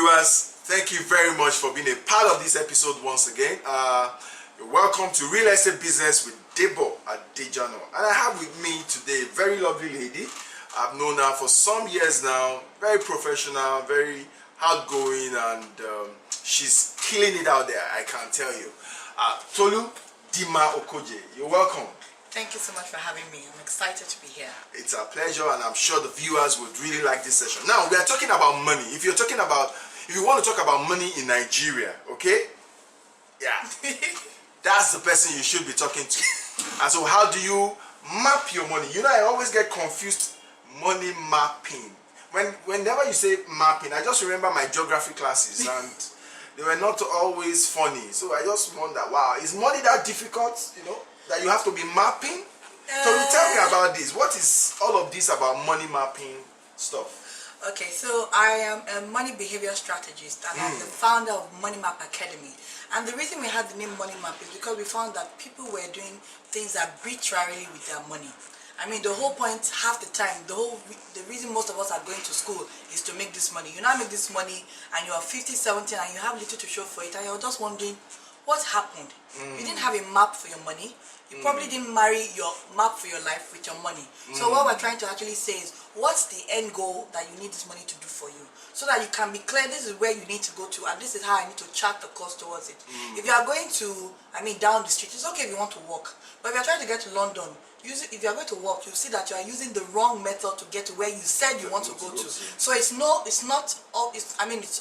viewers, thank you very much for being a part of this episode once again. You're welcome to Real Estate Business with Debo Adejana. And I have with me today a very lovely lady. I've known her for some years now. Very professional, very outgoing, and she's killing it out there, I can tell you. Tolu Okojie, you're welcome. Thank you so much for having me. I'm excited to be here. It's a pleasure, and I'm sure the viewers would really like this session. Now, we are talking about money. If you want to talk about money in Nigeria, okay? Yeah. That's the person you should be talking to. And so how do you map your money? You know, I always get confused. Money mapping. Whenever you say mapping, I just remember my geography classes, and they were not always funny. So I just wonder, wow, is money that difficult, that you have to be mapping? So you tell me about this. What is all of this about money mapping stuff? Okay, so I am a money behavior strategist, and I'm the founder of Money Map Academy. And the reason we had the name Money Map is because we found that people were doing things arbitrarily with their money. I mean, the whole point, half the time, the reason most of us are going to school is to make this money. You now make this money and you're 50, 70 and you have little to show for it, and you're just wondering, what happened? You didn't have a map for your money. You probably didn't marry your map for your life with your money. So what we're trying to actually say is, what's the end goal that you need this money to do for you? So that you can be clear, this is where you need to go to, and this is how I need to chart the course towards it. If you are going to, down the street, it's okay if you want to walk. But if you're trying to get to London, if you're going to walk, you see that you are using the wrong method to get to where you said you want to go to. So it's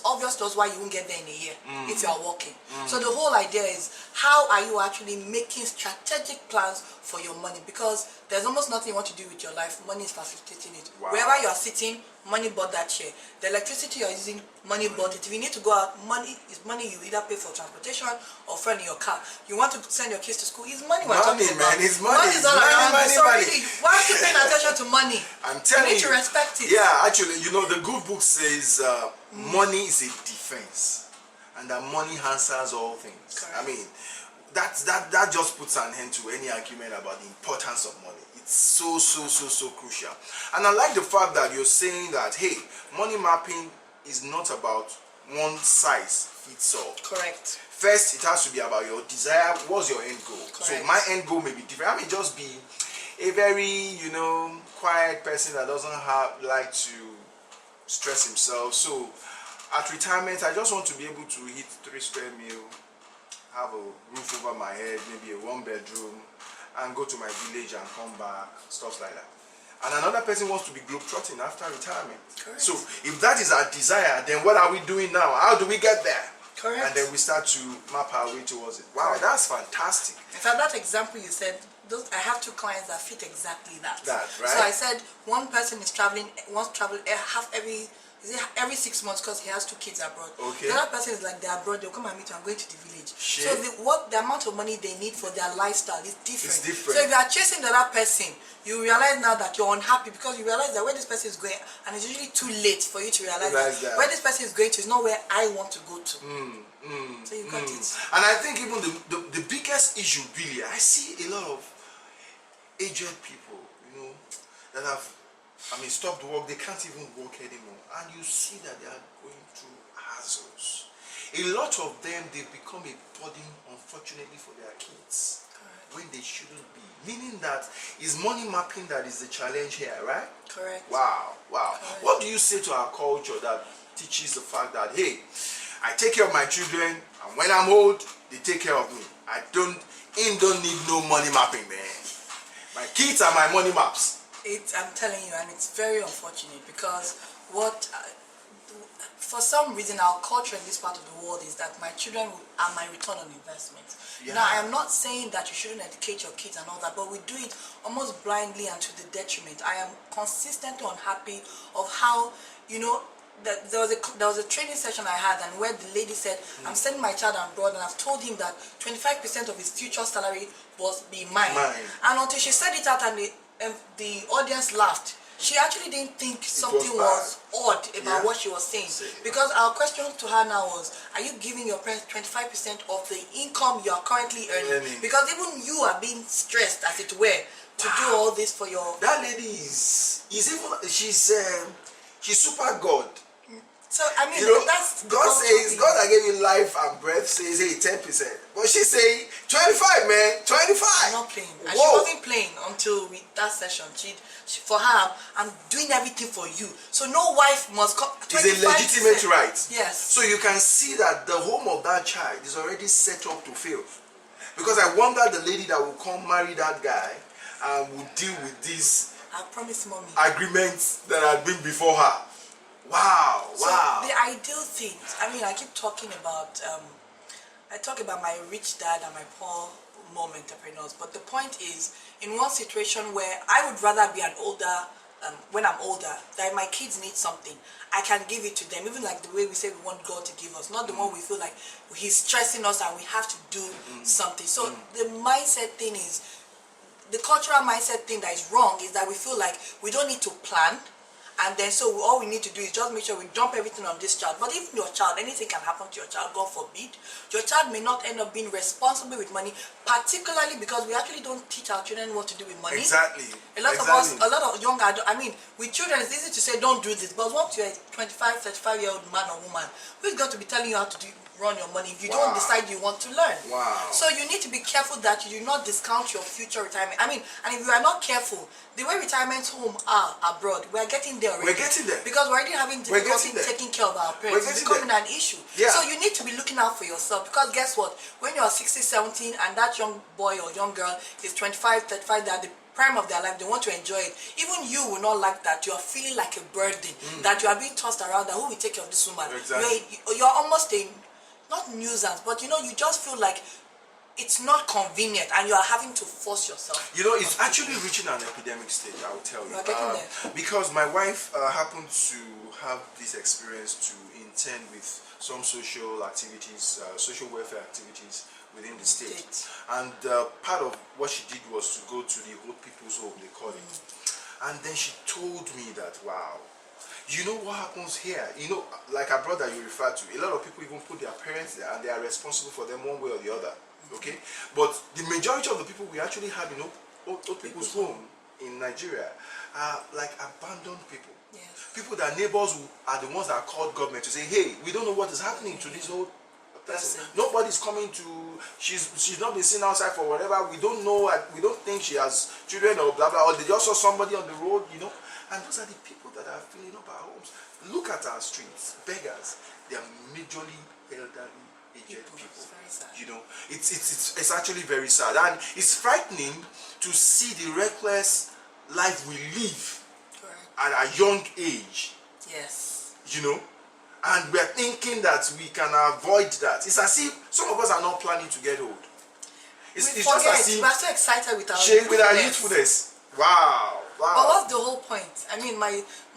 obvious to us why you won't get there in a year if you are walking. So the whole idea is, how are you actually making strategic plans for your money? Because there's almost nothing you want to do with your life. Money is facilitating it. Wow. Wherever you are sitting, money bought that chair. The electricity you're using, money bought it. If you need to go out, money is money you either pay for transportation or fuel in your car. You want to send your kids to school, it's money we're talking about. It's money. Money is all around. Money. Really, why are you paying attention to money? I'm telling you. You need to respect it. Yeah, actually, the good book says money is a defense, and that money answers all things. Correct. That just puts an end to any argument about the importance of money. It's so crucial. And I like the fact that you're saying that, hey, money mapping is not about one size fits all. Correct. First, it has to be about your desire. What's your end goal? Correct. So my end goal may be different. I may just be a very, quiet person that doesn't like to stress himself. So at retirement, I just want to be able to eat 3 square meal, have a roof over my head, maybe a 1-bedroom, and go to my village and come back, stuff like that. And another person wants to be globetrotting after retirement. Correct. So if that is our desire, then what are we doing now? How do we get there? Correct. And then we start to map our way towards it. Wow, that's fantastic. In fact, that example you said, I have 2 clients that fit exactly that. Right? So I said one person is wants to travel every 6 months because he has 2 kids abroad. Okay. The other person is like, they're abroad, they'll come and meet you, I'm going to the village. Shit. So the amount of money they need for their lifestyle is different. It's different. So if you are chasing the other person, you realize now that you're unhappy because you realize that where this person is going, and it's usually too late for you to realize that where this person is going to is not where I want to go to. So you got it. And I think even the biggest issue really, I see a lot of aged people, that have stopped work. They can't even work anymore, and you see that they are going through hassles. A lot of them, they become a burden, unfortunately, for their kids. Correct. When they shouldn't be. Meaning that it's money mapping that is the challenge here, right? Correct. Wow. Correct. What do you say to our culture that teaches the fact that, hey, I take care of my children, and when I'm old, they take care of me. I don't need no money mapping, man. My kids are my money maps. I'm telling you, and it's very unfortunate because for some reason our culture in this part of the world is that my children are my return on investment. Yeah. Now, I am not saying that you shouldn't educate your kids and all that, but we do it almost blindly and to the detriment. I am consistently unhappy of how, there was a training session I had, and where the lady said, I'm sending my child abroad, and I've told him that 25% of his future salary must be mine. And until she said it out and the audience laughed, she actually didn't think something was odd about what she was saying. Because our question to her now was, are you giving your parents 25% of the income you are currently earning? Because even you are being stressed, as it were, to do all this for your... That lady she's super God. So I mean, You know, that's the God culture says, thing. God that gave you life and breath says, hey, 10%. But she's saying 25, man, 25. I'm not playing. And she Whoa. wasn't playing until that session. She for her, I'm doing everything for you. So no wife must come. It's a legitimate right. Yes. So you can see that the home of that child is already set up to fail. Because I wonder the lady that will come marry that guy and will deal with these I promise, mommy. agreements that had been before her. Wow, So wow. the ideal thing, I mean, I keep talking about, I talk about my rich dad and my poor mom entrepreneurs, but the point is, in one situation where I would rather be an older, when I'm older, that my kids need something, I can give it to them, even like the way we say we want God to give us, not the one we feel like He's stressing us and we have to do something. So the mindset thing is, the cultural mindset thing that is wrong is that we feel like we don't need to plan, and then so all we need to do is just make sure we dump everything on this child. But even your child, anything can happen to your child, God forbid. Your child may not end up being responsible with money, particularly because we actually don't teach our children what to do with money. Exactly. A lot of us, a lot of young adults, I mean, with children it's easy to say don't do this, but once you're a 25, 35-year-old man or woman, who's got to be telling you how to run your money if you don't decide you want to learn? Wow. So you need to be careful that you do not discount your future retirement. I mean, and if you are not careful, the way retirement homes are abroad, we are getting there already. We're getting there. Because we're already having difficulty taking care of our parents. It's becoming an issue. Yeah. So you need to be looking out for yourself, because guess what? When you're 16, 17 and that young boy or young girl is 25, 35, they're at the prime of their life, they want to enjoy it. Even you will not like that. You are feeling like a burden, that you are being tossed around, that who will take care of this woman? Exactly. You're almost a, not nuisance, but you know, you just feel like it's not convenient and you are having to force yourself. You know, it's actually reaching an epidemic stage, I will tell you. Getting there. Because my wife happened to have this experience to intern with some social activities, social welfare activities within the state. And part of what she did was to go to the old people's home, they call it. And then she told me that, wow, you know what happens here? You know, like a brother you referred to, a lot of people even put their parents there and they are responsible for them one way or the other. Okay? But the majority of the people we actually have in old people's home in Nigeria are like abandoned people. Yes. People that neighbors are the ones that are called government to say, hey, we don't know what is happening to this old person. Nobody's coming to, she's not been seen outside for whatever, we don't know, we don't think she has children or blah blah, or they just saw somebody on the road, you know. And those are the people that are filling up our homes. Look at our streets, beggars. They are majorly elderly, aged people. You know, it's actually very sad, and it's frightening to see the reckless life we live at a young age. Yes. You know, and we're thinking that we can avoid that. It's as if some of us are not planning to get old. It's just as if we're so excited with our youthfulness. Wow. Wow. But what's the whole point? I mean,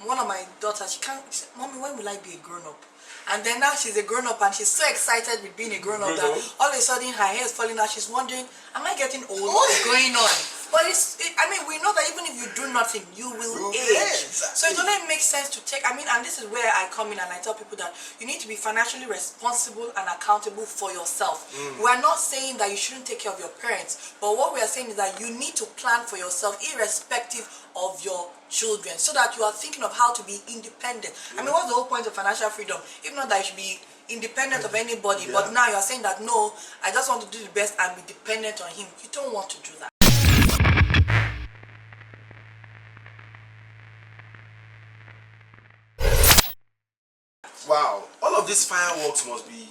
one of my daughters, she can't. Mommy, when will I be a grown up? And then now she's a grown up and she's so excited with being a grown up that all of a sudden her hair is falling out. She's wondering, am I getting old? What's going on? But I mean, we know that even if you do nothing, you will age. Exactly. So it only makes sense to take, I mean, and this is where I come in and I tell people that you need to be financially responsible and accountable for yourself. We're not saying that you shouldn't take care of your parents, but what we are saying is that you need to plan for yourself irrespective of your children, so that you are thinking of how to be independent. I mean, what's the whole point of financial freedom? If not that you should be independent of anybody, but now you're saying that no, I just want to do the best and be dependent on him. You don't want to do that. Wow, all of these fireworks must be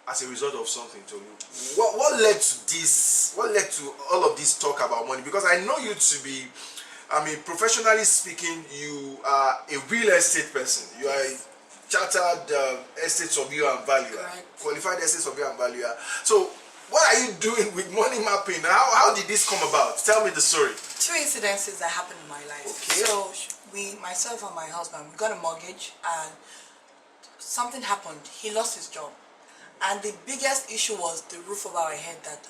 as a result of something, Tolu. What led to this? What led to all of this talk about money? Because I know you to be, I mean, professionally speaking, you are a real estate person. You are a chartered estate surveyor and valuer, qualified estate surveyor and valuer. So, what are you doing with money mapping? How did this come about? Tell me the story. Two incidences that happened in my life. Okay. So, myself and my husband, we got a mortgage and something happened. He lost his job. And the biggest issue was the roof over our head, that,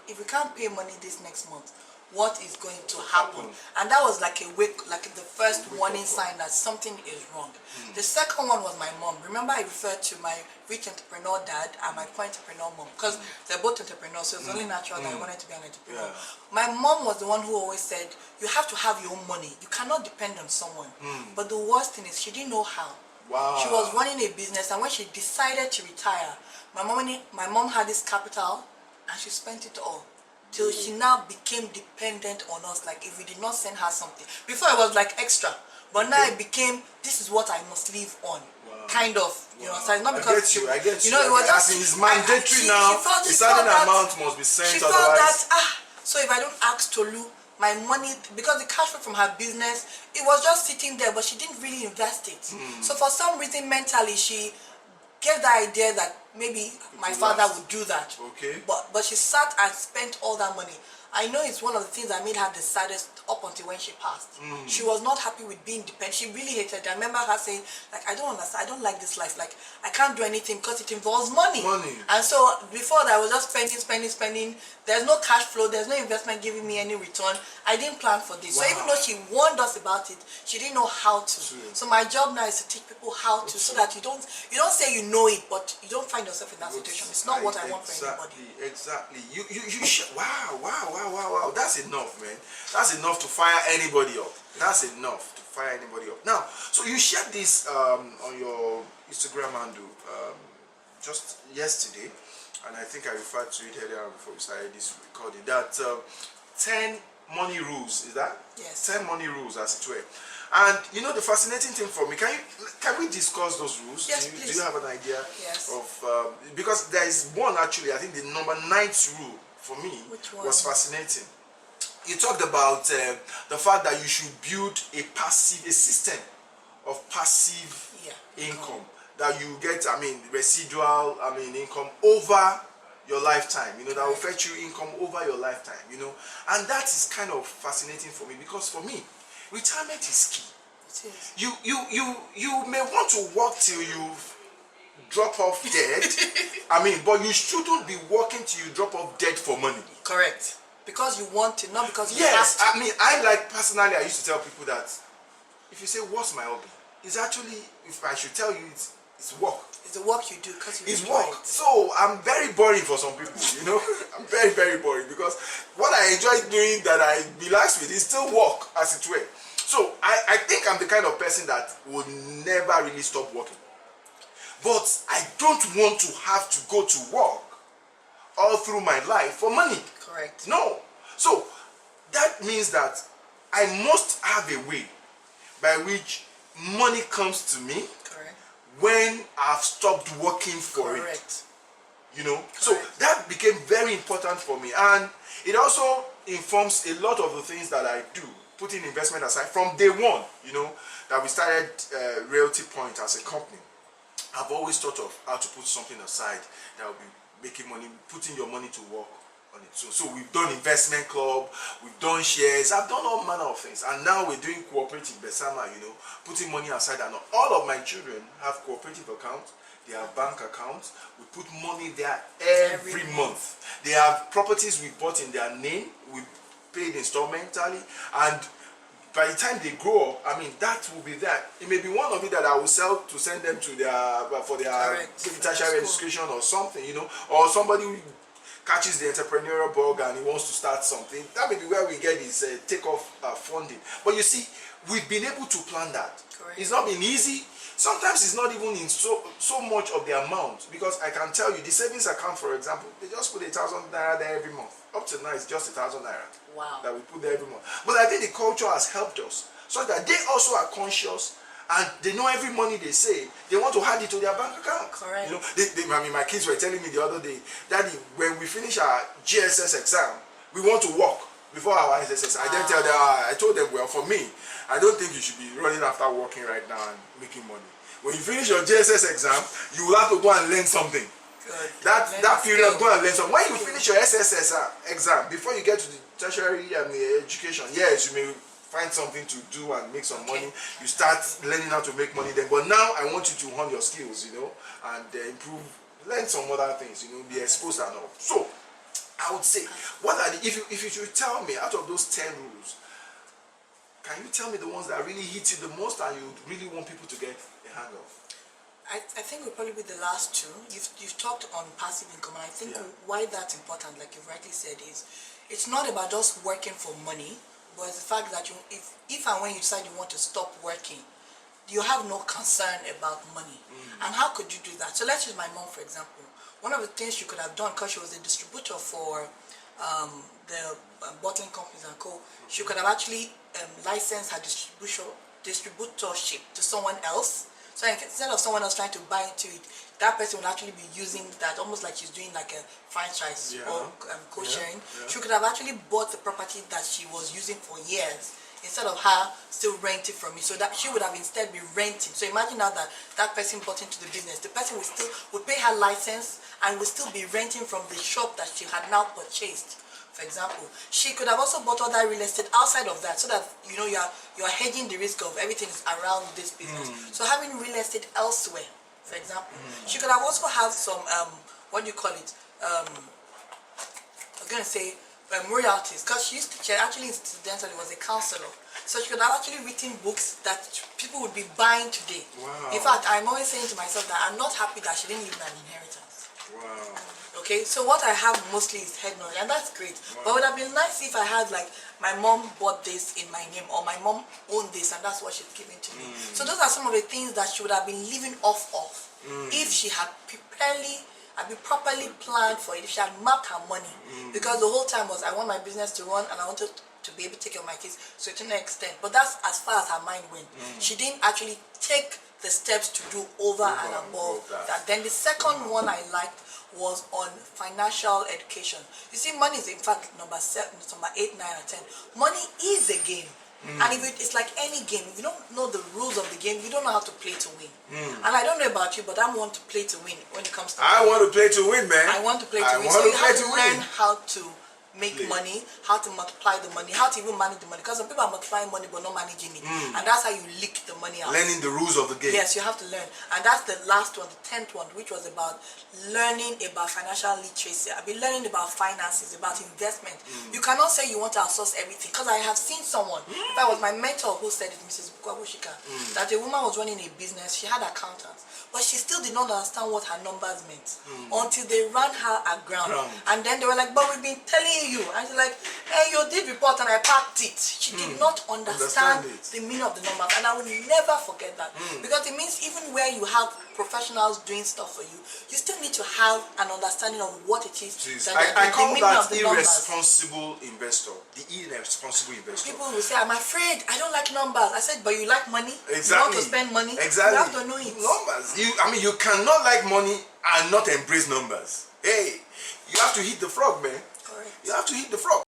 if we can't pay money this next month, what is going to happen? And that was like the first warning sign that something is wrong. The second one was my mom. Remember, I referred to my rich entrepreneur dad and my poor entrepreneur mom, because they're both entrepreneurs, so it's only natural that I wanted to be an entrepreneur. My mom was the one who always said, you have to have your own money. You cannot depend on someone. But the worst thing is, she didn't know how. Wow. She was running a business, and when she decided to retire, my mom had this capital, and she spent it all. Till she now became dependent on us. Like if we did not send her something. Before it was like extra. But now it became, this is what I must live on. Wow. Kind of. You know, so it's not I because get you. you know, it was just it's mandatory now. A certain amount must be sent. She felt otherwise that so if I don't ask Tolu, my money, because the cash flow from her business, it was just sitting there, but she didn't really invest it. So for some reason mentally she gave the idea that maybe my father would do that. Okay. But she sat and spent all that money. I know it's one of the things that made her the saddest up until when she passed. She was not happy with being dependent. She really hated it. I remember her saying, like, I don't understand. I don't like this life. Like, I can't do anything because it involves money. And so before that, I was just spending. There's no cash flow. There's no investment giving me any return. I didn't plan for this. So even though she warned us about it, she didn't know how to. So my job now is to teach people how to, so that you don't say you know it, but you don't find yourself in that situation. It's not what I want for anybody. Exactly. You wow. That's enough, man. That's enough to fire anybody up. That's enough to fire anybody up. Now, so you shared this on your Instagram handle just yesterday, and I think I referred to it earlier before we started this recording. That 10 money rules, is that? Yes. 10 money rules, as it were. And you know the fascinating thing for me, can we discuss those rules? Yes, please. Do you have an idea? Yes. Of because there is one actually, I think the number 9th rule for me was fascinating. You talked about the fact that you should build a system of passive income that you get, residual, income over your lifetime, you know, that will fetch you income over your lifetime, you know. And that is kind of fascinating for me, because for me, retirement is key. It is. You may want to work till you drop off dead, but you shouldn't be working till you drop off dead for money. Correct. Because you want to, not because you have to. Personally, I used to tell people that if you say, what's my hobby? It's actually, if I should tell you, it's work. It's the work you do because you enjoy work. So I'm very boring for some people, you know. I'm very, very boring, because what I enjoy doing, that I relax with, is still work, as it were. So I think I'm the kind of person that would never really stop working. But I don't want to have to go to work all through my life for money. Correct. No. So that means that I must have a way by which money comes to me. Correct. When I've stopped working for it. You know. Correct. So that became very important for me, and it also informs a lot of the things that I do, putting investment aside from day one, you know, that we started Realty Point as a company. I've always thought of how to put something aside that will be making money, putting your money to work on it. So we've done investment club, we've done shares, I've done all manner of things, and now we're doing cooperative Besama, you know, putting money aside. And all of my children have cooperative accounts, they have bank accounts, we put money there every month. They have properties we bought in their name, we paid instrumentally, and by the time they grow up, that will be there. It may be one of it that I will sell to send them to for their tertiary education or something, you know, or somebody who catches the entrepreneurial bug and he wants to start something. That may be where we get his takeoff funding. But you see, we've been able to plan that. Correct. It's not been easy. Sometimes it's not even in so much of the amount, because I can tell you the savings account, for example, they just put 1,000 naira there every month. Up to now, it's just 1,000 naira. Wow. That we put there every month. But I think the culture has helped us, so that they also are conscious, and they know every money they say, they want to add it to their bank account. Correct. You know, my kids were telling me the other day, Daddy, when we finish our GSS exam, we want to work before our SSS. Wow. I then tell them, I told them, well, for me, I don't think you should be running after working right now and making money. When you finish your GSS exam, you will have to go and learn something. Good. That period, go and learn something. When you finish your SSS exam, before you get to the tertiary education, yes, you may find something to do and make some money. You start learning how to make money then. But now I want you to hone your skills, you know, and improve, learn some other things, you know, be exposed and all. So I would say, what are if you should tell me, out of those 10 rules, can you tell me the ones that really hit you the most and you really want people to get a hang of? I think we'll probably be the last two. You've talked on passive income, and I think why that's important, like you rightly said, is it's not about just working for money, but it's the fact that if and when you decide you want to stop working, you have no concern about money. And how could you do that? So let's use my mom for example. One of the things she could have done, because she was a distributor for the bottling companies and co, she could have actually licensed her distributorship to someone else. So instead of someone else trying to buy into it, that person will actually be using that almost like she's doing like a franchise or co-sharing. She could have actually bought the property that she was using for years instead of her still renting from me, so that she would have instead be renting. So imagine now that that person bought into the business, the person would pay her license and will still be renting from the shop that she had now purchased. For example, she could have also bought other real estate outside of that, so that you know you're hedging the risk of everything is around this business. So having real estate elsewhere, for example, she could have also have some what do you call it? I was gonna say royalties, because she actually incidentally was a counselor, so she could have actually written books that people would be buying today. Wow. In fact, I'm always saying to myself that I'm not happy that she didn't leave an inheritance. Wow. Okay, so what I have mostly is head knowledge, and that's great. Wow. But it would have been nice if I had like my mom bought this in my name, or my mom owned this and that's what she's giving to me. So those are some of the things that she would have been living off of if she had properly planned for it, if she had mapped her money. Because the whole time was I want my business to run and I wanted to be able to take care of my kids to a certain extent. But that's as far as her mind went. She didn't actually take the steps to do over and above that. Then the second one I liked was on financial education. You see, money is in fact number 8, 9, and 10. Money is a game. And if it's like any game, if you don't know the rules of the game, you don't know how to play to win. And I don't know about you, but I want to play to win when it comes to I want to play to win, man. I want to play to win. So you have to learn how to make money, how to multiply the money, how to even manage the money. Because some people are multiplying money but not managing it. And that's how you leak the money out. Learning the rules of the game. Yes, you have to learn. And that's the last one, the 10th one, which was about learning about financial literacy. I've been learning about finances, about investment. You cannot say you want to outsource everything. Because I have seen someone, that was my mentor who said it, Mrs. Bukabushika, that a woman was running a business, she had accountants, but she still did not understand what her numbers meant until they ran her aground. And then they were like, but we've been telling you. And she's like, hey, you did report and I packed it. She did not understand the meaning of the numbers. And I will never forget that. Because it means even where you have professionals doing stuff for you, you still need to have an understanding of what it is. I call that irresponsible investor. The irresponsible investor. People will say, I'm afraid, I don't like numbers. I said, but you like money? Exactly. You want to spend money? Exactly. You have to know it. Numbers. You cannot like money and not embrace numbers. Hey, you have to hit the frog, man. Correct. You have to hit the frog.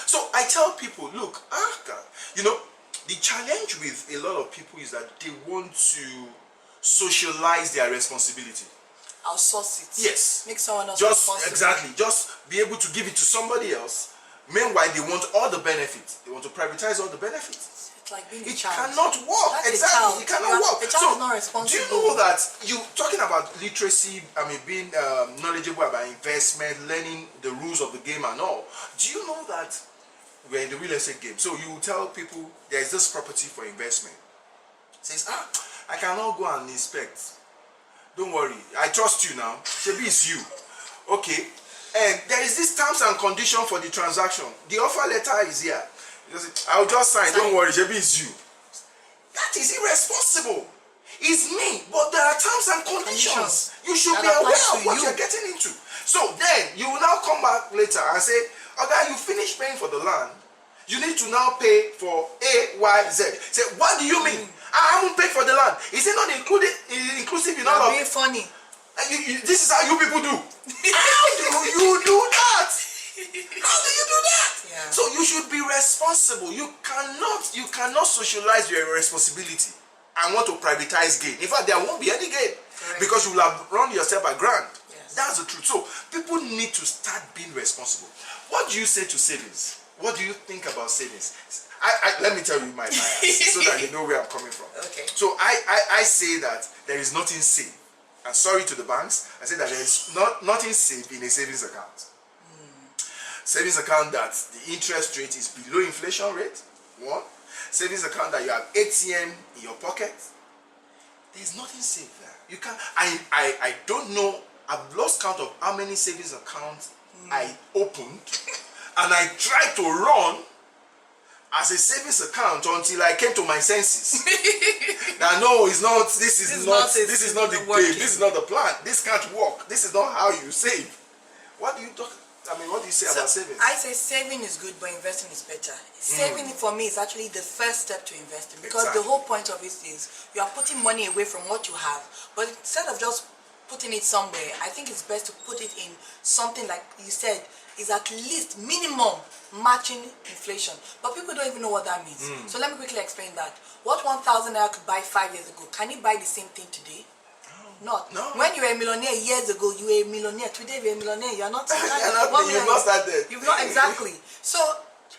So I tell people, look, you know, the challenge with a lot of people is that they want to socialize their responsibility. Outsource it. Yes. Make someone else responsible. Exactly. Just be able to give it to somebody else. Meanwhile, they want all the benefits. They want to privatize all the benefits. It's like being a It child. cannot work. That's Exactly. It cannot work. A child is not responsible. Do you know that you talking about literacy? I mean, being knowledgeable about investment, learning the rules of the game and all. Do you know that we're in the real estate game? So you tell people there is this property for investment. Says, I cannot go and inspect. Don't worry, I trust you now. Maybe it's you. Okay. And there is this terms and condition for the transaction. The offer letter is here. I'll just sign. Don't worry, maybe it's you. That is irresponsible. It's me, but there are terms and conditions. You should be aware of what you're getting into. So then you will now come back later and say, okay, you finished paying for the land. You need to now pay for A, Y, Z. Say, what do you mean? I haven't paid for the land. Is it not inclusive in all of it? Being funny. This is how you people do. How do you do that? How do you do that? Yeah. So you should be responsible. You cannot socialize your responsibility and want to privatize gain. In fact, there won't be any gain. Correct. Because you will have run yourself aground. Yes. That's the truth. So people need to start being responsible. What do you say to savings? What do you think about savings? Let me tell you my bias so that you know where I'm coming from. Okay. So I say that there is nothing safe. And sorry to the banks, I say that there is nothing safe in a savings account. Savings account that the interest rate is below inflation rate. One. Savings account that you have ATM in your pocket. There's nothing safe there. You can't. I don't know. I've lost count of how many savings accounts I opened And I tried to run as a savings account until I came to my senses. Now, no, it's not. This is not the game. This is not the plan. This can't work. This is not how you save. What do you talk? I mean, what do you say about saving? I say saving is good, but investing is better. Saving for me is actually the first step to investing, because the whole point of it is you are putting money away from what you have. But instead of just putting it somewhere, I think it's best to put it in something like you said is at least minimum matching inflation. But people don't even know what that means. So let me quickly explain that. What 1,000 naira could buy 5 years ago, can it buy the same thing today? Not. No. When you were a millionaire years ago, you were a millionaire. Today you're a millionaire. You're not. You've not started. You've not exactly. So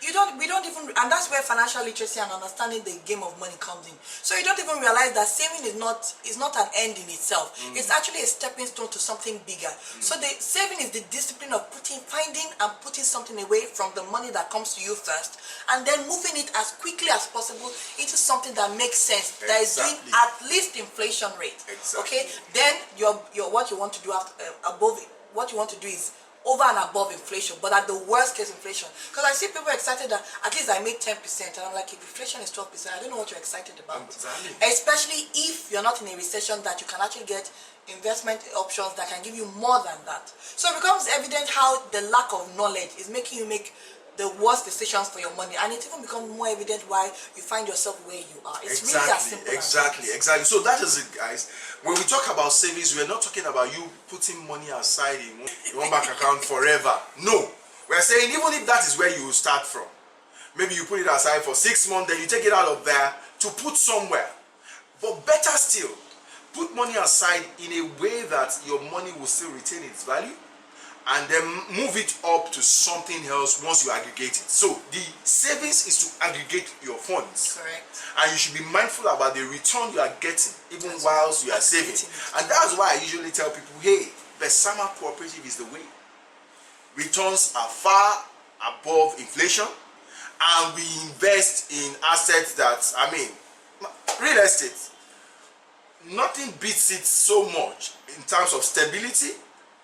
we don't even, and that's where financial literacy and understanding the game of money comes in. So you don't even realize that saving is not an end in itself. It's actually a stepping stone to something bigger. So the saving is the discipline of finding and putting something away from the money that comes to you first, and then moving it as quickly as possible into something that makes sense, that is doing at least inflation rate. Okay, then what you want to do above it, what you want to do is over and above inflation, but at the worst case inflation. Because I see people excited that at least I made 10%, and I'm like, if inflation is 12%, I don't know what you're excited about. Especially if you're not in a recession, that you can actually get investment options that can give you more than that. So it becomes evident how the lack of knowledge is making you make the worst decisions for your money, and it even becomes more evident why you find yourself where you are. It's really as simple as that. Exactly. So that is it, guys. When we talk about savings, we're not talking about you putting money aside in one bank account forever. No. We're saying even if that is where you will start from, maybe you put it aside for 6 months, then you take it out of there to put somewhere. But better still, put money aside in a way that your money will still retain its value, and then move it up to something else once you aggregate it. So the savings is to aggregate your funds. Correct. And you should be mindful about the return you are getting even whilst you are saving. And that's why I usually tell people, hey, Besama Cooperative is the way. Returns are far above inflation, and we invest in assets that, I mean, real estate, nothing beats it so much in terms of stability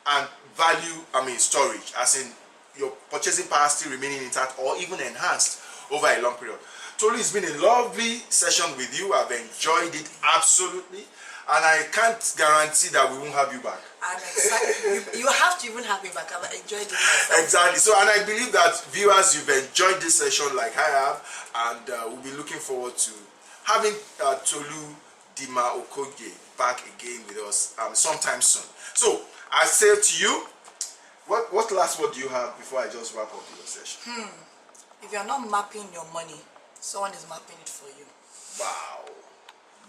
and value, storage, as in your purchasing power still remaining intact or even enhanced over a long period. Tolu, it's been a lovely session with you. I've enjoyed it absolutely, and I can't guarantee that we won't have you back. I'm excited. you have to even have me back. I've enjoyed it myself. Exactly. So, and I believe that viewers, you've enjoyed this session like I have, and we'll be looking forward to having Tolu Okojie back again with us sometime soon. So I say to you, what last word do you have before I just wrap up your session? If you're not mapping your money, someone is mapping it for you.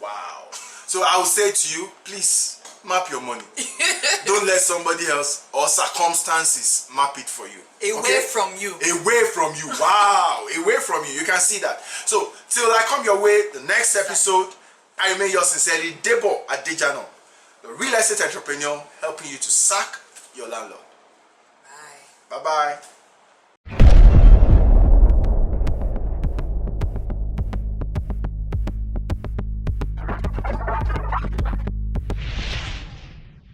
Wow. So I will say to you, please map your money. Don't let somebody else or circumstances map it for you. Away from you. Away from you. Wow. Away from you. You can see that. So till I come your way, the next episode, I remain yours sincerely, Debo Adejana, the real estate entrepreneur helping you to sack your landlord. Bye. Bye-bye.